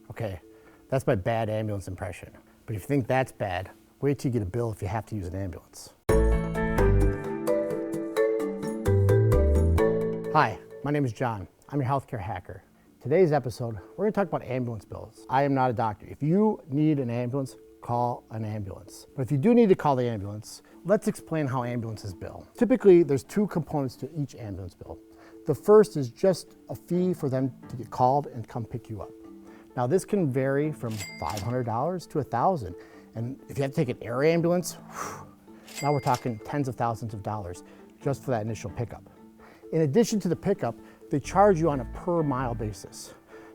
Okay, that's my bad ambulance impression. But if you think that's bad, wait till you get a bill if you have to use an ambulance. Hi, my name is John. I'm your healthcare hacker. Today's episode, we're going to talk about ambulance bills. I am not a doctor. If you need an ambulance, call an ambulance. But if you do need to call the ambulance, let's explain how ambulances bill. Typically, there's two components to each ambulance bill. The first is just a fee for them to get called and come pick you up. Now this can vary from $500 to $1,000. And if you have to take an air ambulance, now we're talking tens of thousands of dollars just for that initial pickup. In addition to the pickup, they charge you on a per mile basis.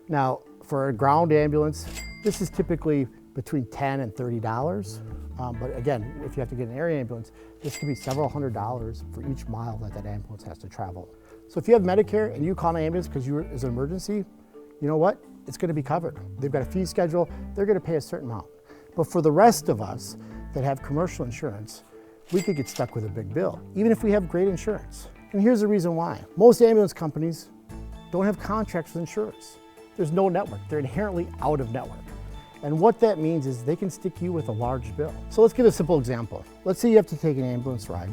Now for a ground ambulance, this is typically between $10 and $30. But again, if you have to get an air ambulance, this could be several $100s for each mile that that ambulance has to travel. So if you have Medicare and you call an ambulance because it's an emergency, you know what? It's going to be covered. They've got a fee schedule. They're going to pay a certain amount. But for the rest of us that have commercial insurance, we could get stuck with a big bill, even if we have great insurance. And here's the reason why. Most ambulance companies don't have contracts with insurers. There's no network. They're inherently out of network. And what that means is they can stick you with a large bill. So let's give a simple example. Let's say you have to take an ambulance ride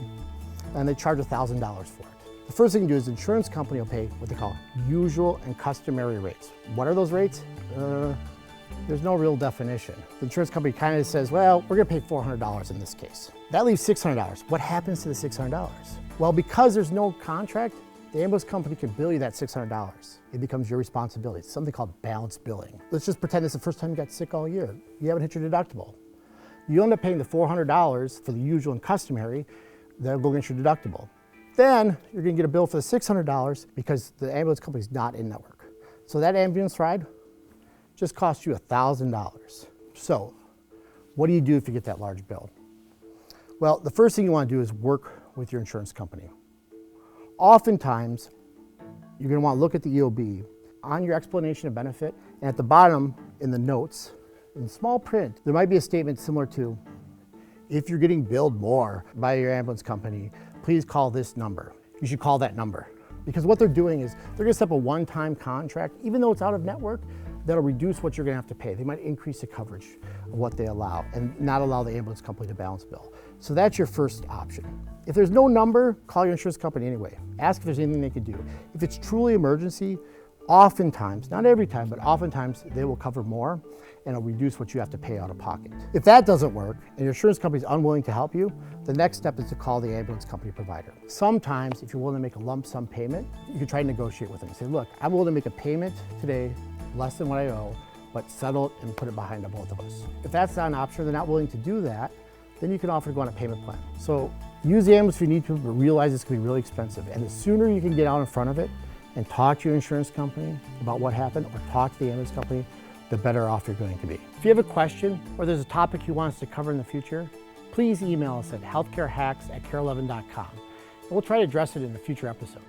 and they charge $1,000 for it. The first thing you do is the insurance company will pay what they call usual and customary rates. What are those rates? There's no real definition. The insurance company kind of says, well, we're gonna pay $400 in this case. That leaves $600. What happens to the $600? Well, because there's no contract, the ambulance company can bill you that $600. It becomes your responsibility. It's something called balance billing. Let's just pretend it's the first time you got sick all year. You haven't hit your deductible. You end up paying the $400 for the usual and customary, that'll go against your deductible. Then you're gonna get a bill for the $600 because the ambulance company's not in network. So that ambulance ride just cost you $1,000. So what do you do if you get that large bill? Well, the first thing you wanna do is work with your insurance company. Oftentimes, you're gonna wanna look at the EOB on your explanation of benefit, and at the bottom in the notes, in small print, there might be a statement similar to, if you're getting billed more by your ambulance company, please call this number. You should call that number. Because what they're doing is they're gonna set up a one-time contract, even though it's out of network, that'll reduce what you're gonna have to pay. They might increase the coverage of what they allow and not allow the ambulance company to balance bill. So that's your first option. If there's no number, call your insurance company anyway. Ask if there's anything they could do. If it's truly emergency, oftentimes, not every time, but oftentimes they will cover more and it'll reduce what you have to pay out of pocket. If that doesn't work and your insurance company is unwilling to help you, the next step is to call the ambulance company provider. Sometimes, if you're willing to make a lump sum payment, you can try to negotiate with them. Say, look, I'm willing to make a payment today, less than what I owe, but settle it and put it behind the both of us. If that's not an option, they're not willing to do that, then you can offer to go on a payment plan. So use the ambulance if you need to, but realize it's gonna be really expensive. And the sooner you can get out in front of it and talk to your insurance company about what happened or talk to the ambulance company, the better off you're going to be. If you have a question or there's a topic you want us to cover in the future, please email us at healthcarehacks@care11.com. And we'll try to address it in a future episode.